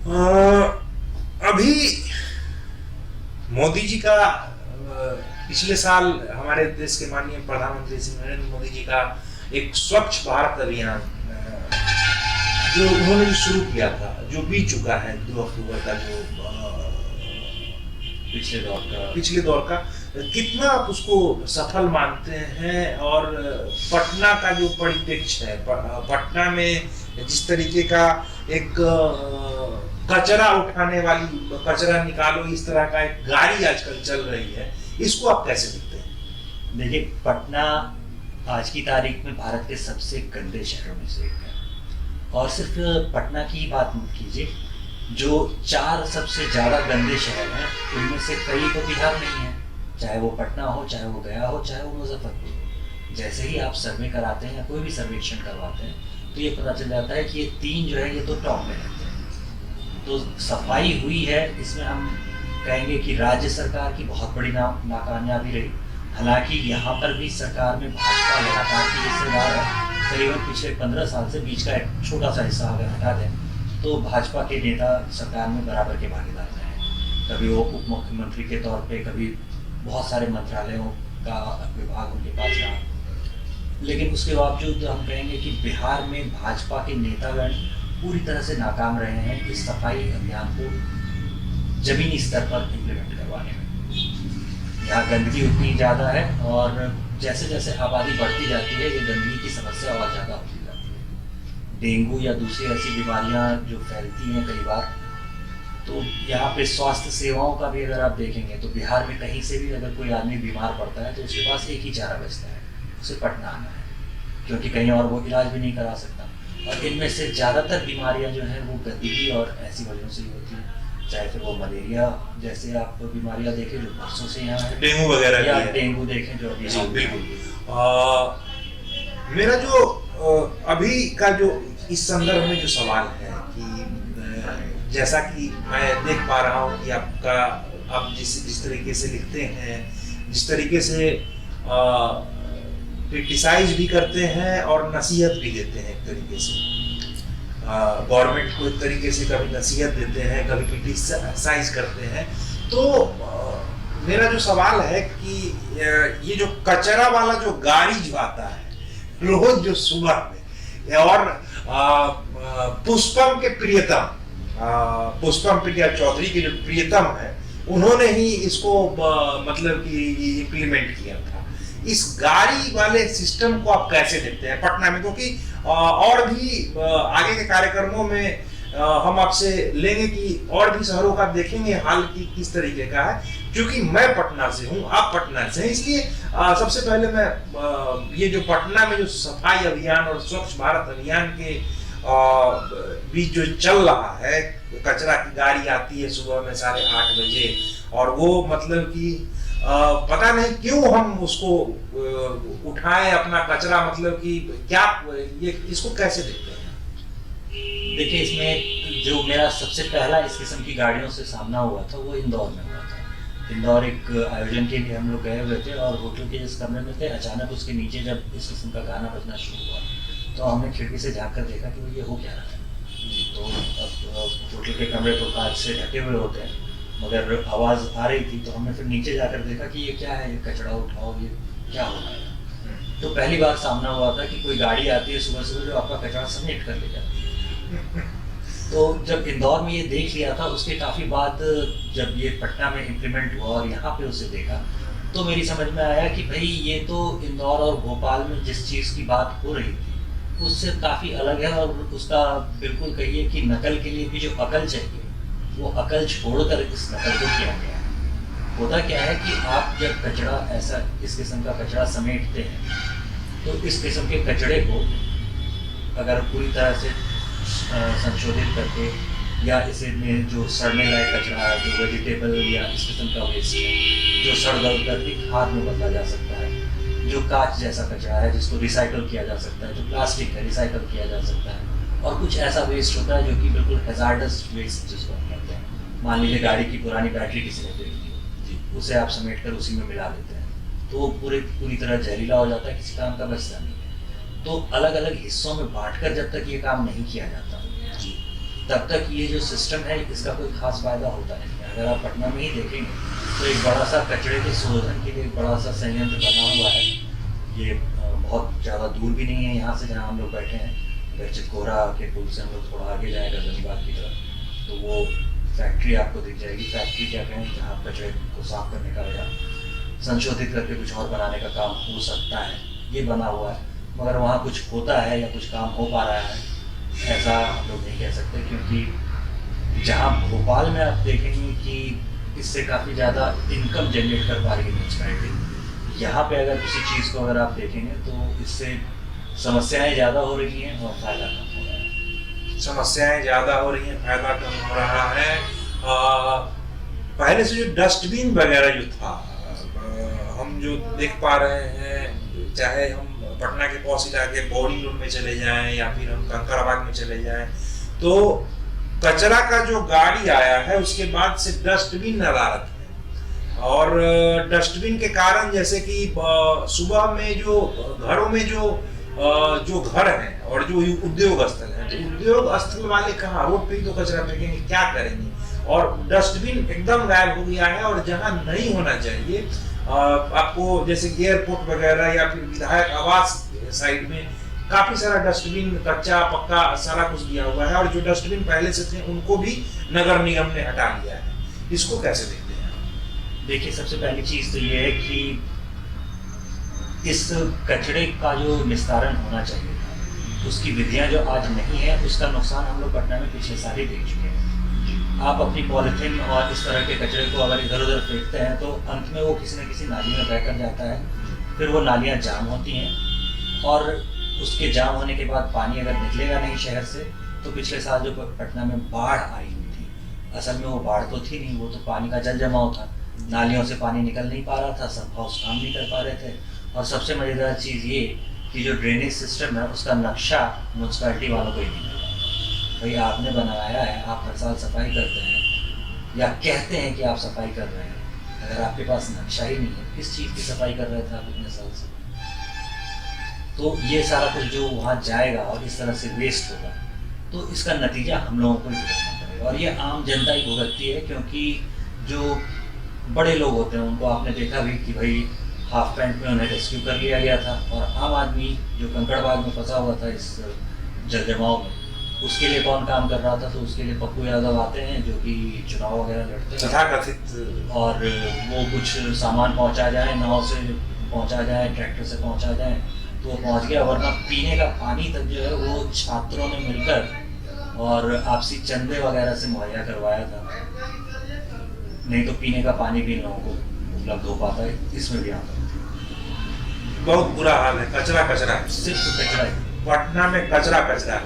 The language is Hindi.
अभी मोदी जी का पिछले साल हमारे देश के माननीय प्रधानमंत्री श्री नरेंद्र मोदी जी का एक स्वच्छ भारत अभियान जो उन्होंने जो शुरू किया था, जो बीत चुका है 2 अक्टूबर का, जो पिछले दौर का कितना आप उसको सफल मानते हैं? और पटना का जो परिप्रेक्ष्य है, पटना में जिस तरीके का एक कचरा उठाने वाली, कचरा निकालो इस तरह का एक गाड़ी आजकल चल रही है, इसको आप कैसे देखते हैं? देखिए, पटना आज की तारीख में भारत के सबसे गंदे शहरों में से एक है। और सिर्फ पटना की बात मत कीजिए, जो 4 सबसे ज्यादा गंदे शहर हैं उनमें से कई तो बिहार नहीं है। चाहे वो पटना हो, चाहे वो गया हो, चाहे वो मुजफ्फरपुर हो। जैसे ही आप सर्वे कराते हैं या कोई भी सर्वेक्षण करवाते हैं तो ये पता चल जाता है कि ये 3 जो है ये तो टॉप में रहते हैं। तो सफाई हुई है, इसमें हम कहेंगे कि राज्य सरकार की बहुत बड़ी नाकामयाबी रही। हालांकि यहाँ पर भी सरकार में भाजपा लगातार की हिस्सेदार है। करीबन पिछले 15 साल से बीच का एक छोटा सा हिस्सा अगर हटा दें तो भाजपा के नेता सरकार में बराबर के भागीदार रहे हैं। कभी वो उप मुख्यमंत्री के तौर पे, कभी बहुत सारे मंत्रालयों का विभाग उनके पास रहा। लेकिन उसके बावजूद हम कहेंगे कि बिहार में भाजपा के नेतागण पूरी तरह से नाकाम रहे हैं इस सफाई अभियान को जमीनी स्तर पर इम्प्लीमेंट करवाने में। यहाँ गंदगी उतनी ज़्यादा है और जैसे जैसे आबादी बढ़ती जाती है ये गंदगी की समस्या और ज़्यादा होती जाती है। डेंगू या दूसरी ऐसी बीमारियाँ जो फैलती हैं कई बार, तो यहाँ पे स्वास्थ्य सेवाओं का भी अगर आप देखेंगे तो बिहार में कहीं से भी अगर कोई आदमी बीमार पड़ता है तो उसके पास एक ही चारा बचता है, उसे पटना आना है, क्योंकि कहीं और वो इलाज भी नहीं करा सकता। और इनमें से ज़्यादातर बीमारियाँ जो हैं वो गंदगी और ऐसी वजहों से ही होती हैं। चाहे फिर वो मलेरिया जैसे आप बीमारियां देखें जो बरसों से यहाँ है, डेंगू वगैरह, या डेंगू देखें जो अभी जी बिल्कुल। मेरा जो अभी का जो इस संदर्भ में जो सवाल है कि जैसा कि मैं देख पा रहा हूँ कि आपका, आप जिस तरीके से लिखते हैं, जिस तरीके से क्रिटिसाइज भी करते हैं और नसीहत भी देते हैं, एक तरीके से गवर्नमेंट को एक तरीके से कभी नसीहत देते हैं, कभी क्रिटिसाइज करते हैं। तो मेरा जो सवाल है कि ये जो कचरा वाला जो गाड़ी जो आता है रोज जो सुबह में, और पुष्पम के प्रियतम, पुष्पम प्रिया चौधरी के जो प्रियतम है, उन्होंने ही इसको मतलब कि इम्प्लीमेंट किया था। इस गाड़ी वाले सिस्टम को आप कैसे देखते हैं पटना में? क्योंकि और भी आगे के कार्यक्रमों में हम आपसे लेंगे कि और भी शहरों का देखेंगे हाल की किस तरीके का है। क्योंकि मैं पटना से हूँ, आप पटना से हैं, इसलिए सबसे पहले मैं ये जो पटना में जो सफाई अभियान और स्वच्छ भारत अभियान के बीच जो चल रहा है, कचरा की गाड़ी आती है सुबह में 8:30 बजे, और वो मतलब कि पता नहीं क्यों हम उसको उठाएं अपना कचरा, मतलब कि क्या ये इसको कैसे देखते हैं? देखिए, इसमें जो मेरा सबसे पहला इस किस्म की गाड़ियों से सामना हुआ था वो इंदौर में हुआ था। इंदौर एक आयोजन के लिए हम लोग गए हुए थे और होटल के जिस कमरे में थे, अचानक उसके नीचे जब इस किस्म का गाना बजना शुरू हुआ तो हमने खिड़की से झाँक कर देखा कि ये हो क्या रहा है। तो अब होटल के कमरे तो कांच से ढके हुए होते हैं, मगर आवाज़ आ रही थी, तो हमने फिर नीचे जाकर देखा कि ये क्या है, ये कचरा उठाओ, ये क्या हो रहा है। तो पहली बार सामना हुआ था कि कोई गाड़ी आती है सुबह सुबह जो आपका कचरा समेट कर ले जाती है। तो जब इंदौर में ये देख लिया था, उसके काफ़ी बाद जब ये पटना में इम्प्लीमेंट हुआ और यहाँ पे उसे देखा तो मेरी समझ में आया कि भाई ये तो इंदौर और भोपाल में जिस चीज़ की बात हो रही थी उससे काफ़ी अलग है। और उसका बिल्कुल कहिए कि नकल के लिए भी जो अकल चाहिए वो अकल छोड़कर इस नकल को किया गया है। होता क्या है कि आप जब कचरा ऐसा इस किस्म का कचरा समेटते हैं तो इस किस्म के कचरे को अगर पूरी तरह से संशोधित करके, या इसे में जो सड़ने लायक कचरा है, जो वेजिटेबल या इस किस्म का वेस्ट है, जो सड़ गल करके खाद में बदला जा सकता है, जो कांच जैसा कचरा है जिसको रिसाइकल किया जा सकता है, जो प्लास्टिक है रिसाइकल किया जा सकता है, और कुछ ऐसा वेस्ट होता है जो कि बिल्कुल हैजार्डस वेस्ट जिसको हम कहते हैं। मान लीजिए गाड़ी की पुरानी बैटरी किसी ने फेंक दी, उसे आप समेट कर उसी में मिला देते हैं तो वो पूरी तरह जहरीला हो जाता है, किसी काम का बचता नहीं है। तो अलग अलग हिस्सों में बांटकर जब तक ये काम नहीं किया जाता तब तक ये जो सिस्टम है इसका कोई खास फायदा होता नहीं है। अगर आप पटना में ही देखेंगे तो एक बड़ा सा कचरे के शोधन के लिए एक बड़ा सा संयंत्र बना हुआ है। ये बहुत ज़्यादा दूर भी नहीं है यहाँ से जहाँ हम लोग बैठे हैं। अगर चितकोरा के पुल से हम लोग थोड़ा आगे जाएं गजनीबाग की तरफ तो वो फैक्ट्री आपको दिख जाएगी। फैक्ट्री क्या कहें, जहाँ कचरे को साफ करने का या संशोधित करके कुछ और बनाने का काम हो सकता है, ये बना हुआ है। मगर वहाँ कुछ होता है या कुछ काम हो पा रहा है ऐसा हम लोग नहीं कह सकते, क्योंकि जहाँ भोपाल में आप देखेंगे कि इससे काफ़ी ज़्यादा इनकम जनरेट कर पा रही है म्यूनसिपैलिटी, यहाँ पे अगर किसी चीज़ को अगर आप देखेंगे तो इससे समस्याएं ज़्यादा हो रही हैं और फायदा कम हो रहा है। समस्याएं ज़्यादा हो रही हैं, फायदा कम हो रहा है। पहले से जो डस्टबिन वगैरह जो था, हम जो देख पा रहे हैं, चाहे हम पटना के पॉश इलाके बोर्डिंग रोड में चले जाएं या फिर हम कंकड़बाग में चले जाएं, तो कचरा का जो गाड़ी आया है उसके बाद से डस्टबिन नदारत है। और डस्टबिन के कारण जैसे कि सुबह में जो घरों में जो घर हैं और जो उद्योग स्थल हैं, तो उद्योग स्थल वाले कहाँ, रोड पे ही तो कचरा फेंकेंगे, क्या करेंगे। और डस्टबिन एकदम गायब हो गया है। और जहाँ नहीं होना चाहिए, आपको जैसे एयरपोर्ट वगैरह या फिर विधायक आवास साइड में काफी सारा डस्टबिन कच्चा पक्का सारा कुछ दिया हुआ है, और जो डस्टबिन पहले से थे उनको भी नगर निगम ने हटा लिया है। इसको कैसे देखते हैं? देखिए, सबसे पहली चीज तो ये है कि इस कचरे का जो निस्तारण होना चाहिए था, उसकी विधियां जो आज नहीं है, उसका नुकसान हम लोग पटना में पिछले साल ही देख चुके हैं। आप अपनी पॉलिथीन और इस तरह के कचरे को अगर इधर उधर फेंकते हैं तो अंत में वो किसी न किसी नाली में बहकर जाता है, फिर वो नालियाँ जाम होती हैं, और उसके जाम होने के बाद पानी अगर निकलेगा नहीं शहर से, तो पिछले साल जो पटना में बाढ़ आई हुई थी, असल में वो बाढ़ तो थी नहीं, वो तो पानी का जल जमाव था। नालियों से पानी निकल नहीं पा रहा था, सब हाउस काम नहीं कर पा रहे थे। और सबसे मज़ेदार चीज़ ये कि जो ड्रेनेज सिस्टम है उसका नक्शा म्यूनसिपैलिटी वालों को ही नहीं मिला। भाई, आपने बनाया है, आप हर साल सफाई करते हैं या कहते हैं कि आप सफाई कर रहे हैं, अगर आपके पास नक्शा ही नहीं है, किस चीज़ की सफाई कर रहे थे आप इतने साल से? तो ये सारा कुछ जो वहाँ जाएगा और इस तरह से वेस्ट होगा, तो इसका नतीजा हम लोगों को ही भुगतना पड़ेगा। और ये आम जनता ही भुगतती है, क्योंकि जो बड़े लोग होते हैं उनको आपने देखा भी कि भाई हाफ पैंट में उन्हें रेस्क्यू कर लिया गया था, और आम आदमी जो कंकड़बाग में फंसा हुआ था इस जल जमाव में, उसके लिए कौन काम कर रहा था? तो उसके लिए पप्पू यादव आते हैं जो कि चुनाव वगैरह लड़ते हैं, और वो कुछ सामान पहुंचा जाए, नाव से पहुंचा जाए, ट्रैक्टर से पहुंचा जाए, तो वो पहुंच गया। वरना पीने का पानी तक जो है वो छात्रों ने मिलकर और आपसी चंदे वगैरह से मुहैया करवाया था, नहीं तो पीने का पानी भी इन लोगों को उपलब्ध हो पाता है। इसमें भी आता है, बहुत बुरा हाल है। कचरा कचरा, सिर्फ कचरा है पटना में कचरा कचरा।